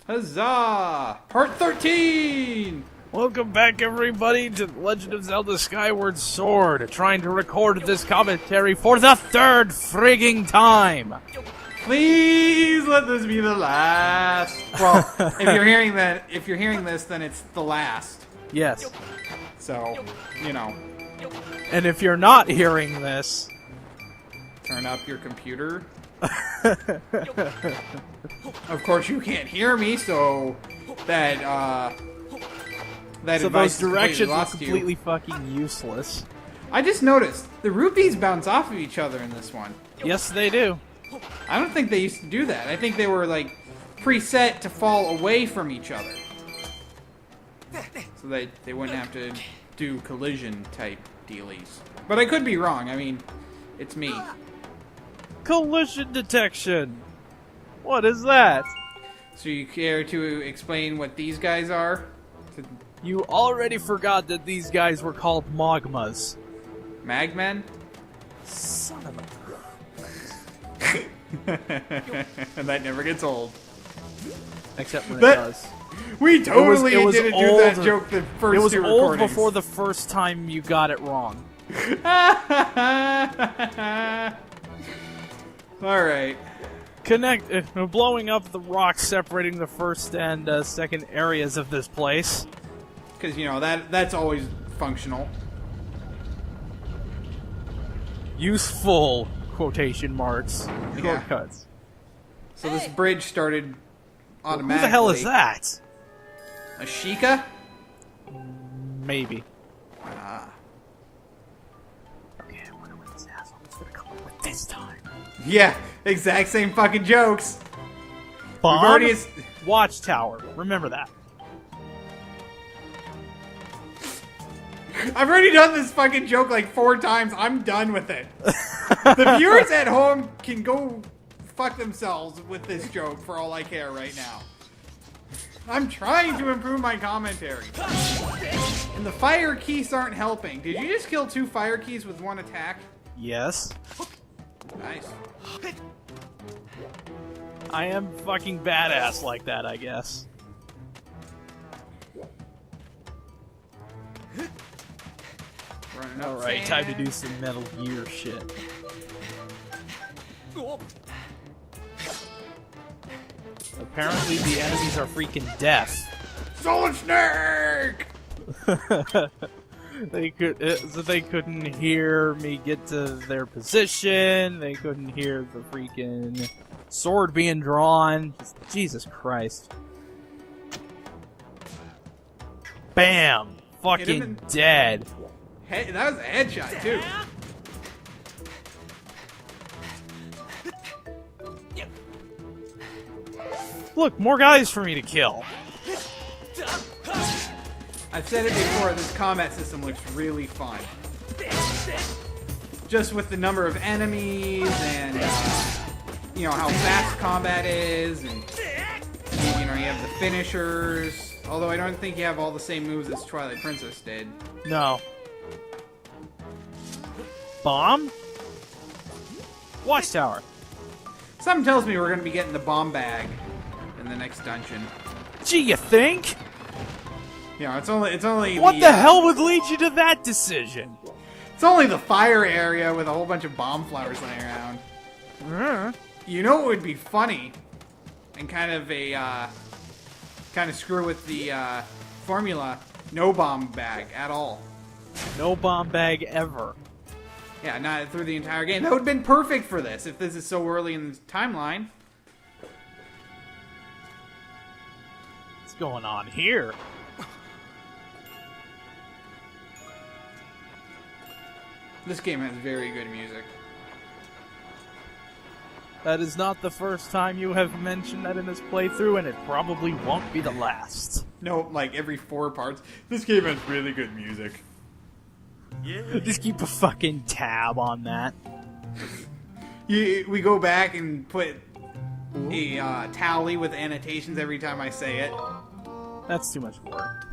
Huzzah! Part 13! Welcome back, everybody, to The Legend of Zelda Skyward Sword, trying to record this commentary for the third frigging time! Please let this be the last. Well, if you're hearing this, then it's the last. Yes. So, you know. And if you're not hearing this... Turn up your computer. Of course, you can't hear me, so that so advice those directions are lost completely fucking useless. I just noticed the rupees bounce off of each other in this one. Yes, they do. I don't think they used to do that. I think they were like preset to fall away from each other, so they wouldn't have to do collision type dealies. But I could be wrong. I mean, it's me. Collision detection! What is that? So you care to explain what these guys are? You already forgot that these guys were called Mogmas. Magmen? Son of a... That never gets old. Except when it does. We totally it was didn't old, do that joke the first It was two old recordings. before the first time you got it wrong. Alright. Blowing up the rocks separating the first and second areas of this place. Because, you know, that's always functional. Useful, quotation marks, Yeah. shortcuts. So this bridge started automatically. Who the hell is that? A Sheikah? Maybe. Ah. Okay, I wonder what this asshole's gonna come up with this time. Yeah, exact same fucking jokes. Bomb? We've already... Watchtower. Remember that. I've already done this fucking joke like 4 times. I'm done with it. The viewers at home can go fuck themselves with this joke for all I care right now. I'm trying to improve my commentary. And the fire keys aren't helping. Did you just kill 2 fire keys with 1 attack? Yes. Nice. I am fucking badass like that, I guess. Alright, time to do some Metal Gear shit. Apparently the enemies are freaking deaf. Solid Snake! They couldn't hear me get to their position. They couldn't hear the freaking sword being drawn. Jesus Christ. Bam! Fucking dead. Hey, that was a headshot too. Look, more guys for me to kill. I've said it before, this combat system looks really fun. Just with the number of enemies and, you know, how fast combat is, and, you know, you have the finishers. Although I don't think you have all the same moves as Twilight Princess did. No. Bomb? Watchtower. Something tells me we're going to be getting the bomb bag in the next dungeon. Gee, you think? You know, it's only What the hell would lead you to that decision? It's only the fire area with a whole bunch of bomb flowers laying around. You know what would be funny and kind of screw with the formula? No bomb bag at all. No bomb bag ever. Yeah, not through the entire game. That would have been perfect for this if this is so early in the timeline. What's going on here? This game has very good music. That is not the first time you have mentioned that in this playthrough, and it probably won't be the last. No, like every 4 parts. This game has really good music. Yeah. Just keep a fucking tab on that. We go back and put a tally with annotations every time I say it. That's too much work.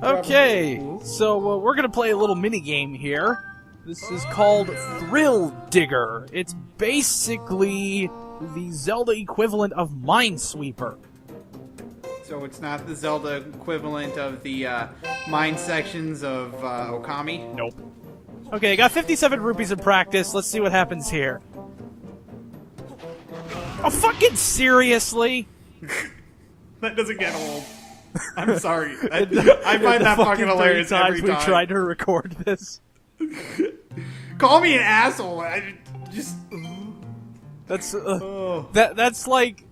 Okay, so we're gonna play a little mini game here. This is called Thrill Digger. It's basically the Zelda equivalent of Minesweeper. So it's not the Zelda equivalent of the mine sections of Okami? Nope. Okay, I got 57 rupees in practice. Let's see what happens here. Oh, fucking seriously? That doesn't get old. I'm sorry. I find that fucking hilarious every time. We tried to record this. Call me an asshole. I just... That's that's like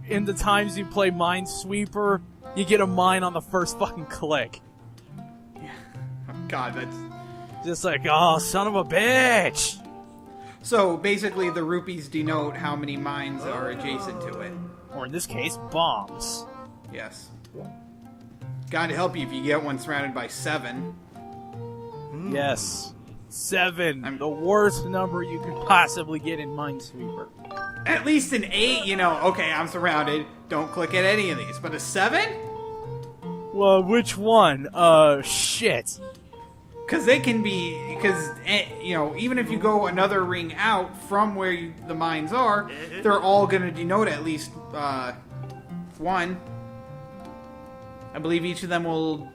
in the times you play Minesweeper, you get a mine on the first fucking click. Yeah. Oh, God, that's just like, oh, son of a bitch. So basically, the rupees denote how many mines are adjacent to it, or in this case, bombs. Yes. God help you if you get one surrounded by 7. Yes. 7. The worst number you could possibly get in Minesweeper. At least an 8, you know, okay, I'm surrounded. Don't click at any of these. But a 7? Well, which one? Shit. Because they can be... Because, you know, even if you go another ring out from where the mines are, they're all going to denote at least 1. I believe each of them will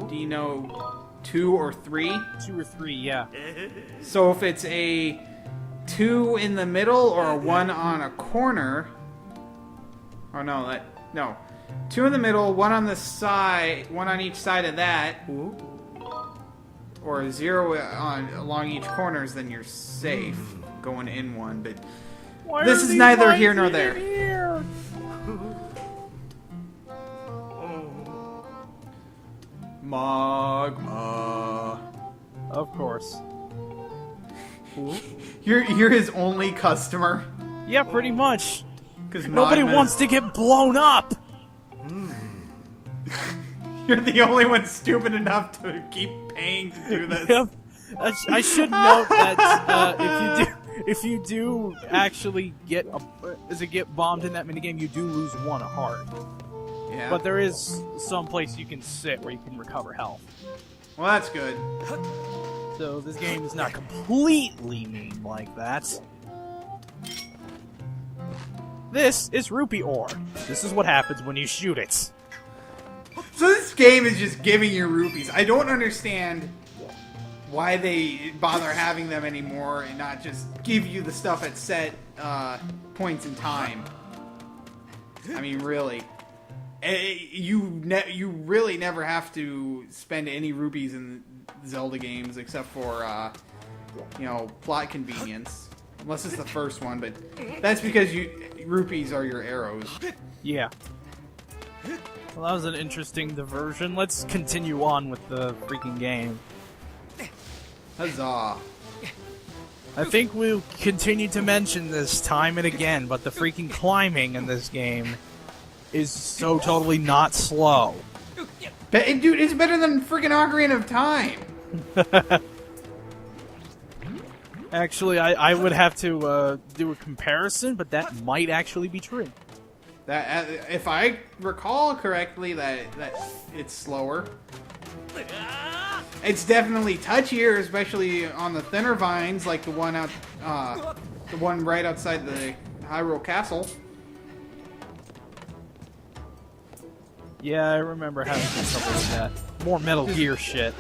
denote 2 or 3. 2 or 3, yeah. So if it's a 2 in the middle or a 1 on a corner... Oh, no, no. 2 in the middle, 1 on the side, 1 on each side of that. Or a 0 along each corners, then you're safe going in one. But this is neither here nor there. Here? Magma. Of course. You're his only customer. Yeah, pretty much. Because nobody wants to get blown up. You're the only one stupid enough to keep paying to do this. Yep. I should note that if you do actually get bombed in that minigame, you do lose 1 heart. Yeah. But there is some place you can sit where you can recover health. Well, that's good. So this game is not completely mean like that. This is rupee ore. This is what happens when you shoot it. So this game is just giving you rupees. I don't understand why they bother having them anymore and not just give you the stuff at set points in time. I mean, really. You really never have to spend any rupees in Zelda games except for, you know, plot convenience. Unless it's the first one, but that's because rupees are your arrows. Yeah. Well, that was an interesting diversion. Let's continue on with the freaking game. Huzzah. I think we'll continue to mention this time and again, but the freaking climbing in this game is so totally not slow. Dude, it's better than freaking Ocarina of Time. Actually, I would have to do a comparison, but that might actually be true. That, if I recall correctly, that it's slower. It's definitely touchier, especially on the thinner vines, like the one right outside the Hyrule Castle. Yeah, I remember having some trouble with that. More Metal Gear shit.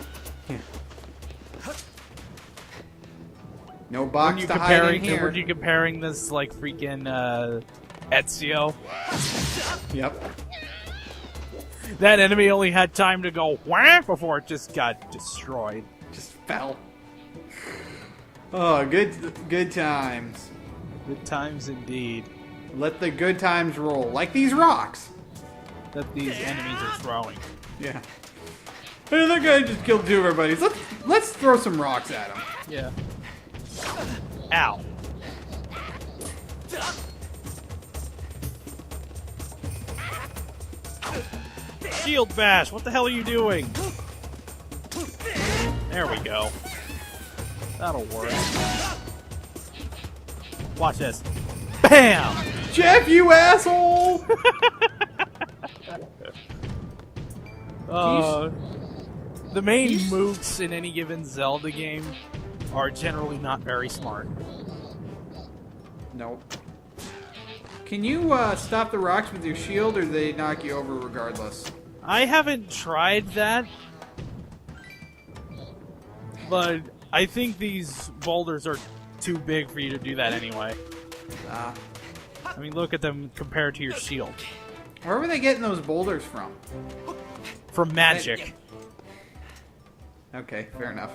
No box to hide in here. Were you comparing this like freaking Ezio? Yep. That enemy only had time to go wham before it just got destroyed. Just fell. Oh, good times. Good times indeed. Let the good times roll, like these rocks that these enemies are throwing. Yeah. Hey, that guy just killed 2 of our buddies. Let's throw some rocks at him. Yeah. Ow. Shield bash! What the hell are you doing? There we go. That'll work. Watch this. BAM! Jeff, you asshole! The main mooks in any given Zelda game are generally not very smart. Nope. Can you stop the rocks with your shield, or do they knock you over regardless? I haven't tried that, but I think these boulders are too big for you to do that anyway. I mean, look at them compared to your shield. Where were they getting those boulders from? From magic. Okay, fair enough.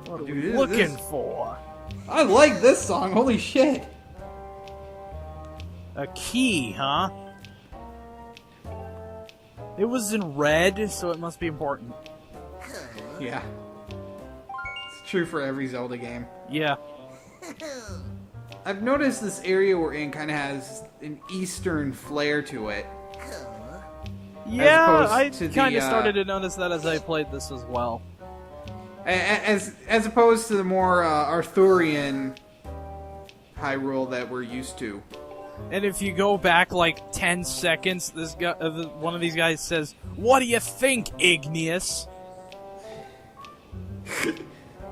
What are we Dude, looking for? I like this song, holy shit! A key, huh? It was in red, so it must be important. Yeah. It's true for every Zelda game. Yeah. I've noticed this area we're in kind of has an eastern flair to it. Yeah, I opposed to kind the, of started to notice that as I played this as well. As opposed to the more Arthurian Hyrule that we're used to. And if you go back like 10 seconds, this guy, one of these guys says, "What do you think, Igneous?"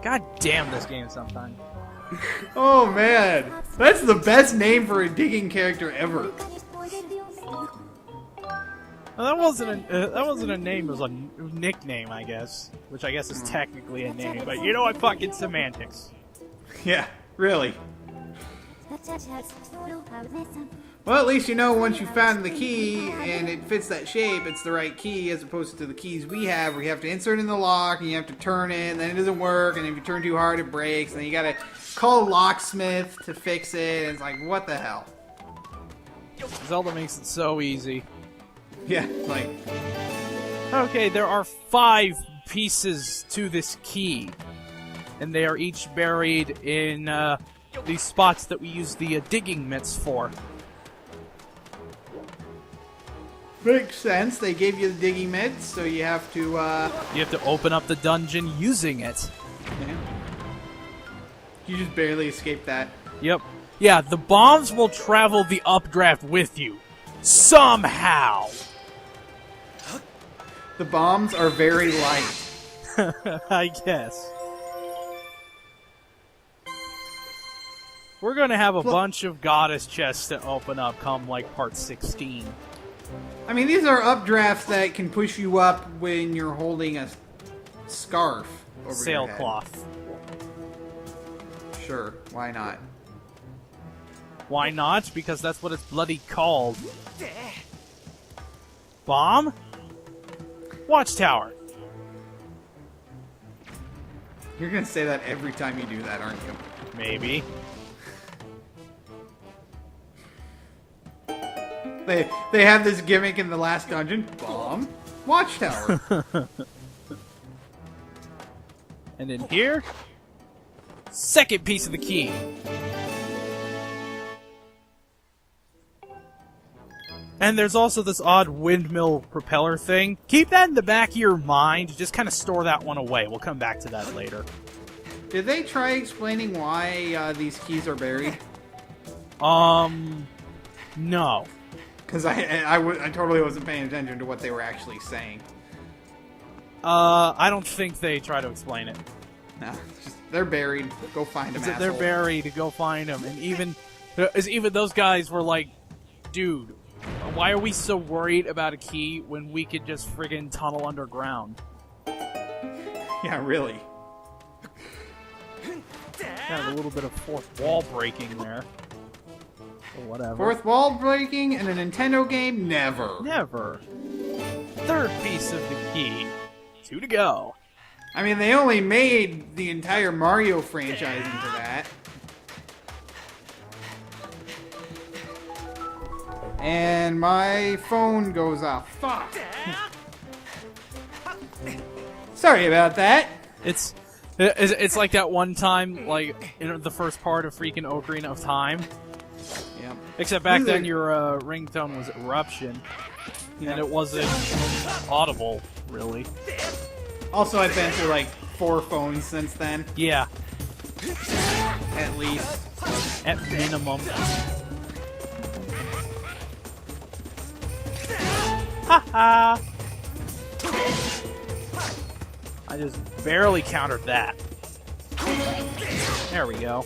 God damn this game sometimes. Oh man, that's the best name for a digging character ever. Well, that wasn't a name, it was a nickname, I guess. Which I guess is technically a name, but you know what? Fucking semantics. Yeah, really. Well, at least you know once you found the key and it fits that shape, it's the right key, as opposed to the keys we have where you have to insert in the lock and you have to turn it and then it doesn't work, and if you turn too hard it breaks, and then you gotta call a locksmith to fix it, and it's like, what the hell? Zelda makes it so easy. Yeah, like... Okay, there are 5 pieces to this key, and they are each buried in these spots that we use the digging mitts for. Makes sense. They gave you the digging mitts, so you have to, You have to open up the dungeon using it. Yeah. You just barely escaped that. Yep. Yeah, the bombs will travel the updraft with you. Somehow! The bombs are very light. I guess. We're gonna have a bunch of goddess chests to open up come, like, part 16. I mean, these are updrafts that can push you up when you're holding a scarf over your head. Sailcloth. Sure, why not? Why not? Because that's what it's bloody called. Bomb? Watchtower. You're gonna say that every time you do that, aren't you? Maybe. They have this gimmick in the last dungeon. Bomb. Watchtower. And in here, second piece of the key. And there's also this odd windmill propeller thing. Keep that in the back of your mind. Just kind of store that one away. We'll come back to that later. Did they try explaining why these keys are buried? No. Because I totally wasn't paying attention to what they were actually saying. I don't think they try to explain it. No, they're buried. Go find them, They're buried. Go find them. And even those guys were like, dude, why are we so worried about a key when we could just friggin' tunnel underground? Yeah, really. Kind of a little bit of fourth wall breaking there. Or whatever. Fourth wall breaking in a Nintendo game? Never. Never. Third piece of the key. 2 to go. I mean, they only made the entire Mario franchise into that. And my phone goes off. Fuck. Sorry about that. It's like that one time, like, in the first part of freaking Ocarina of Time. Yep. Except back then your ringtone was Eruption. And it wasn't audible, really. Also, I've been through like 4 phones since then. Yeah. At least. At minimum. Haha! I just barely countered that. There we go.